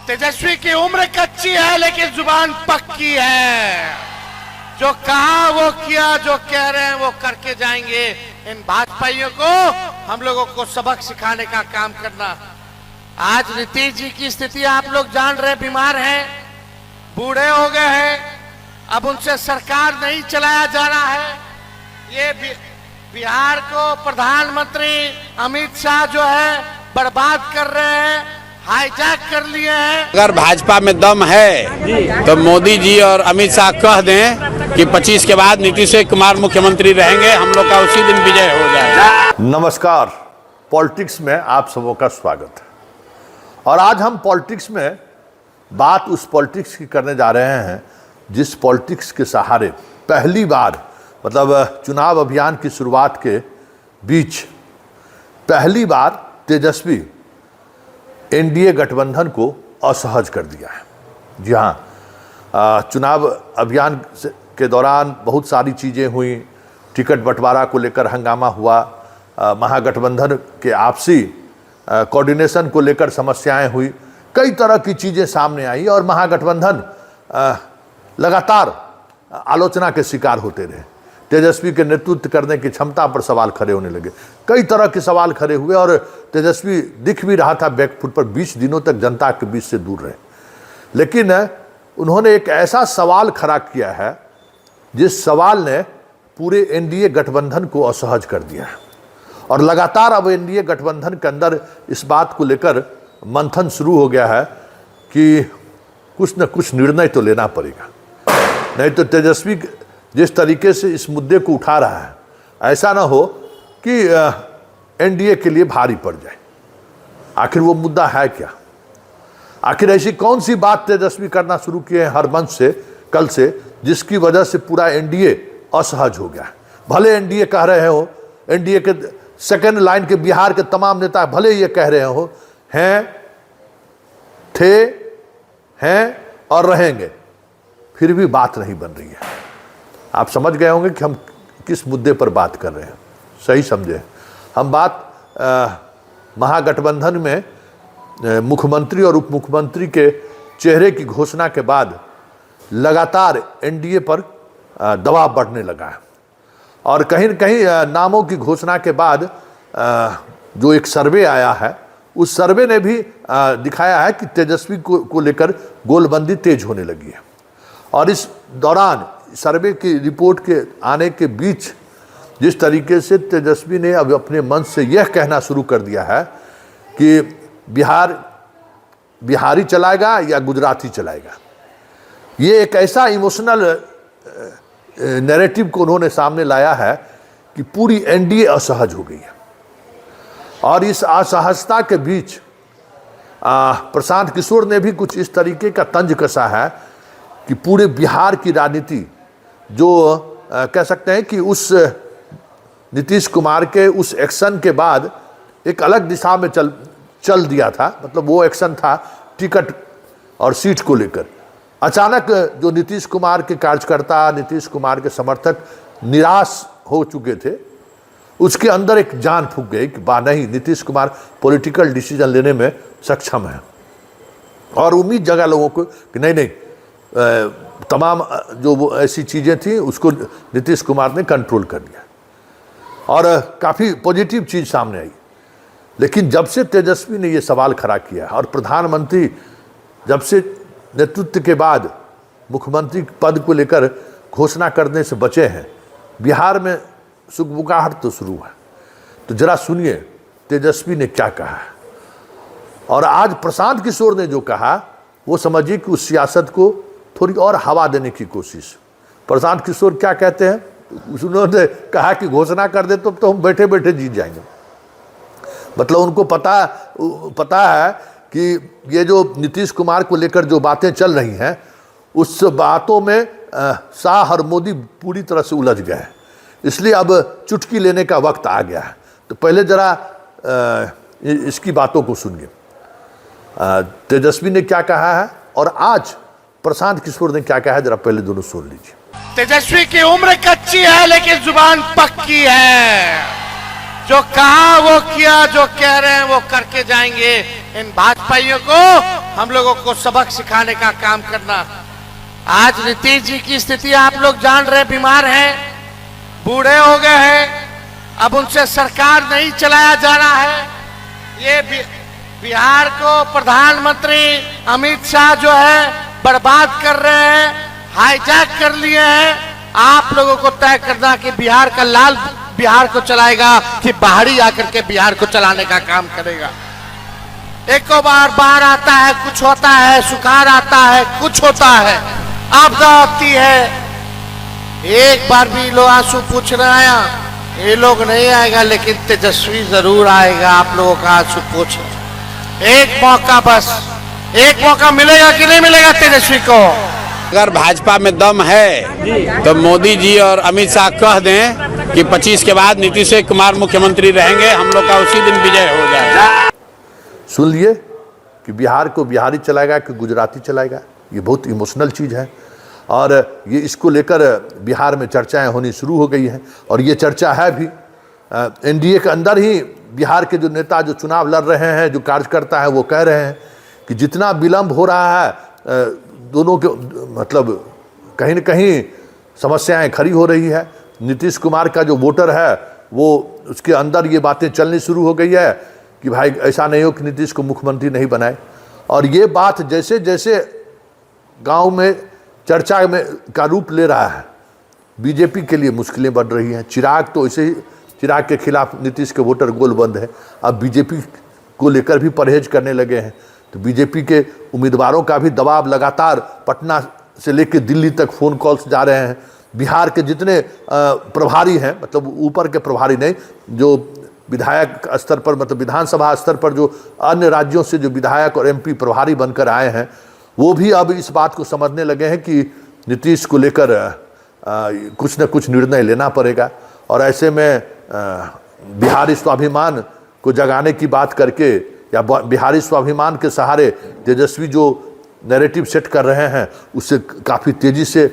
तेजस्वी की उम्र कच्ची है लेकिन जुबान पक्की है। जो कहा वो किया, जो कह रहे हैं वो करके जाएंगे। इन भाजपाइयों को हम लोगों को सबक सिखाने का काम करना। आज नीतीश जी की स्थिति आप लोग जान रहे, बीमार हैं, बूढ़े हो गए हैं, अब उनसे सरकार नहीं चलाया जा रहा है। ये बिहार को प्रधानमंत्री अमित शाह जो है बर्बाद कर रहे हैं, हाईजैक कर लिए हैं। अगर भाजपा में दम है तो मोदी जी और अमित शाह कह दें कि 25 के बाद नीतीश कुमार मुख्यमंत्री रहेंगे, हम लोग का उसी दिन विजय हो जाएगा। नमस्कार, पॉलिटिक्स में आप सबों का स्वागत है। और आज हम पॉलिटिक्स में बात उस पॉलिटिक्स की करने जा रहे हैं जिस पॉलिटिक्स के सहारे पहली बार, मतलब चुनाव अभियान की शुरुआत के बीच पहली बार तेजस्वी एनडीए गठबंधन को असहज कर दिया है। जी हाँ, चुनाव अभियान के दौरान बहुत सारी चीज़ें हुई, टिकट बंटवारा को लेकर हंगामा हुआ, महागठबंधन के आपसी कोऑर्डिनेशन को लेकर समस्याएं हुई, कई तरह की चीज़ें सामने आई और महागठबंधन लगातार आलोचना के शिकार होते रहे। तेजस्वी के नेतृत्व करने की क्षमता पर सवाल खड़े होने लगे, कई तरह के सवाल खड़े हुए और तेजस्वी दिख भी रहा था बैकफुट पर, 20 दिनों तक जनता के बीच से दूर रहे। लेकिन उन्होंने एक ऐसा सवाल खड़ा किया है जिस सवाल ने पूरे एनडीए गठबंधन को असहज कर दिया है और लगातार अब एनडीए गठबंधन के अंदर इस बात को लेकर मंथन शुरू हो गया है कि कुछ न कुछ निर्णय तो लेना पड़ेगा, नहीं तो तेजस्वी जिस तरीके से इस मुद्दे को उठा रहा है, ऐसा ना हो कि एनडीए के लिए भारी पड़ जाए। आखिर वो मुद्दा है क्या? आखिर ऐसी कौन सी बात तेजस्वी करना शुरू किए हैं हर मंच से, कल से, जिसकी वजह से पूरा एनडीए असहज हो गया है। भले एनडीए कह रहे हो, एनडीए के सेकेंड लाइन के बिहार के तमाम नेता भले ये कह रहे हो हैं, थे, हैं और रहेंगे, फिर भी बात नहीं बन रही है। आप समझ गए होंगे कि हम किस मुद्दे पर बात कर रहे हैं, सही समझे। हम बात महागठबंधन में मुख्यमंत्री और उप मुख्यमंत्री के चेहरे की घोषणा के बाद लगातार एनडीए पर दबाव बढ़ने लगा है और कहीं न कहीं नामों की घोषणा के बाद जो एक सर्वे आया है, उस सर्वे ने भी दिखाया है कि तेजस्वी को लेकर गोलबंदी तेज होने लगी है। और इस दौरान सर्वे की रिपोर्ट के आने के बीच जिस तरीके से तेजस्वी ने अब अपने मन से यह कहना शुरू कर दिया है कि बिहारी चलाएगा या गुजराती चलाएगा, ये एक ऐसा इमोशनल नैरेटिव को उन्होंने सामने लाया है कि पूरी एनडीए असहज हो गई है। और इस असहजता के बीच प्रशांत किशोर ने भी कुछ इस तरीके का तंज कसा है कि पूरे बिहार की राजनीति जो कह सकते हैं कि उस नीतीश कुमार के उस एक्शन के बाद एक अलग दिशा में चल दिया था। मतलब वो एक्शन था टिकट और सीट को लेकर। अचानक जो नीतीश कुमार के कार्यकर्ता, नीतीश कुमार के समर्थक निराश हो चुके थे, उसके अंदर एक जान फूंक गई कि नहीं, नीतीश कुमार पॉलिटिकल डिसीजन लेने में सक्षम है। और उम्मीद जगा लोगों को कि नहीं, तमाम जो वो ऐसी चीज़ें थी उसको नीतीश कुमार ने कंट्रोल कर लिया और काफ़ी पॉजिटिव चीज़ सामने आई। लेकिन जब से तेजस्वी ने ये सवाल खड़ा किया और प्रधानमंत्री जब से नेतृत्व के बाद मुख्यमंत्री पद को लेकर घोषणा करने से बचे हैं, बिहार में सुगबुगाहट तो शुरू है। तो जरा सुनिए तेजस्वी ने क्या कहा है। और आज प्रशांत किशोर ने जो कहा वो समझिए कि उस सियासत को थोड़ी और हवा देने की कोशिश। प्रशांत किशोर क्या कहते हैं, उन्होंने कहा कि घोषणा कर दे तो हम बैठे बैठे जीत जाएंगे। मतलब उनको पता है कि ये जो नीतीश कुमार को लेकर जो बातें चल रही हैं, उस बातों में शाह और मोदी पूरी तरह से उलझ गए हैं, इसलिए अब चुटकी लेने का वक्त आ गया है। तो पहले जरा इसकी बातों को सुनिए, तेजस्वी ने क्या कहा है और आज प्रशांत किशोर ने क्या कहा है, जरा पहले दोनों सुन लीजिए। तेजस्वी की उम्र कच्ची है लेकिन जुबान पक्की है। जो कहा वो किया, जो कह रहे हैं वो करके जाएंगे। इन भाजपाइयों को हम लोगों को सबक सिखाने का काम करना। आज नीतीश जी की स्थिति आप लोग जान रहे, बीमार हैं, बूढ़े हो गए हैं, अब उनसे सरकार नहीं चलाया जा रहा है। ये बिहार को प्रधानमंत्री अमित शाह जो है बर्बाद कर रहे हैं, हाईजैक कर लिए हैं। आप लोगों को तय करना कि बिहार का लाल बिहार को चलाएगा कि बाहरी आकर के बिहार को चलाने का काम करेगा। एक बार बाढ़ आता है, कुछ होता है, सुखाड़ आता है, कुछ होता है, आपदा आती है। एक बार भी लोग आंसू पूछ रहे हैं, ये लोग नहीं आएगा, लेकिन तेजस्वी जरूर आएगा। आप लोगों का आंसू पूछ, एक मौका, बस एक मौका मिलेगा कि नहीं मिलेगा तेजस्वी को? अगर भाजपा में दम है तो मोदी जी और अमित शाह कह दें कि 25 के बाद नीतीश कुमार मुख्यमंत्री रहेंगे, हम लोग का उसी दिन विजय हो जाएगा। सुन लिए कि बिहार को बिहारी चलाएगा कि गुजराती चलाएगा। ये बहुत इमोशनल चीज़ है और ये इसको लेकर बिहार में चर्चाएं होनी शुरू हो गई हैं और ये चर्चा है भी। एनडीए के अंदर ही बिहार के जो नेता जो चुनाव लड़ रहे हैं, जो कार्यकर्ता हैं, वो कह रहे हैं कि जितना विलम्ब हो रहा है, दोनों के मतलब कहीं न कहीं समस्याएं खड़ी हो रही है। नीतीश कुमार का जो वोटर है वो उसके अंदर ये बातें चलनी शुरू हो गई है कि भाई ऐसा नहीं हो कि नीतीश को मुख्यमंत्री नहीं बनाए। और ये बात जैसे जैसे गांव में चर्चा में का रूप ले रहा है, बीजेपी के लिए मुश्किलें बढ़ रही हैं। चिराग तो ऐसे ही, चिराग के खिलाफ नीतीश के वोटर गोलबंद है। अब बीजेपी को लेकर भी परहेज करने लगे हैं। तो बीजेपी के उम्मीदवारों का भी दबाव लगातार पटना से लेकर दिल्ली तक फ़ोन कॉल्स जा रहे हैं। बिहार के जितने प्रभारी हैं, मतलब ऊपर के प्रभारी नहीं, जो विधायक स्तर पर, मतलब विधानसभा स्तर पर जो अन्य राज्यों से जो विधायक और एमपी प्रभारी बनकर आए हैं, वो भी अब इस बात को समझने लगे हैं कि नीतीश को लेकर कुछ न कुछ निर्णय लेना पड़ेगा। और ऐसे में बिहारी स्वाभिमान को जगाने की बात करके या बिहारी स्वाभिमान के सहारे तेजस्वी जो नैरेटिव सेट कर रहे हैं, उससे काफ़ी तेज़ी से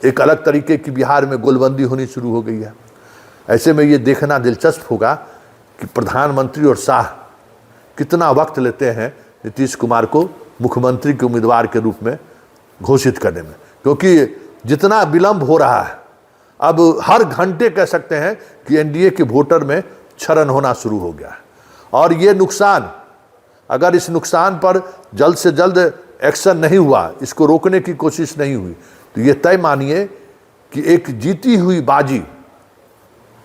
एक अलग तरीके की बिहार में गोलबंदी होनी शुरू हो गई है। ऐसे में ये देखना दिलचस्प होगा कि प्रधानमंत्री और शाह कितना वक्त लेते हैं नीतीश कुमार को मुख्यमंत्री के उम्मीदवार के रूप में घोषित करने में, क्योंकि जितना विलंब हो रहा है, अब हर घंटे कह सकते हैं कि एनडीए के वोटर में क्षरण होना शुरू हो गया है। और ये नुकसान, अगर इस नुकसान पर जल्द से जल्द एक्शन नहीं हुआ, इसको रोकने की कोशिश नहीं हुई, तो ये तय मानिए कि एक जीती हुई बाजी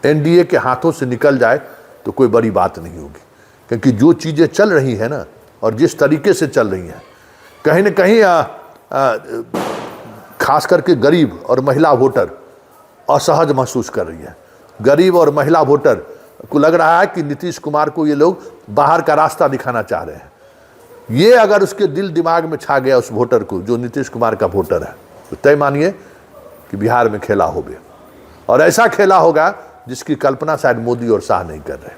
एनडीए के हाथों से निकल जाए तो कोई बड़ी बात नहीं होगी। क्योंकि जो चीज़ें चल रही हैं ना, और जिस तरीके से चल रही हैं, कहीं न कहीं खास करके गरीब और महिला वोटर असहज महसूस कर रही है। गरीब और महिला वोटर को लग रहा है कि नीतीश कुमार को ये लोग बाहर का रास्ता दिखाना चाह रहे हैं। ये अगर उसके दिल दिमाग में छा गया उस वोटर को, जो नीतीश कुमार का वोटर है, तो तय मानिए कि बिहार में खेला हो गया। और ऐसा खेला होगा जिसकी कल्पना शायद मोदी और शाह नहीं कर रहे।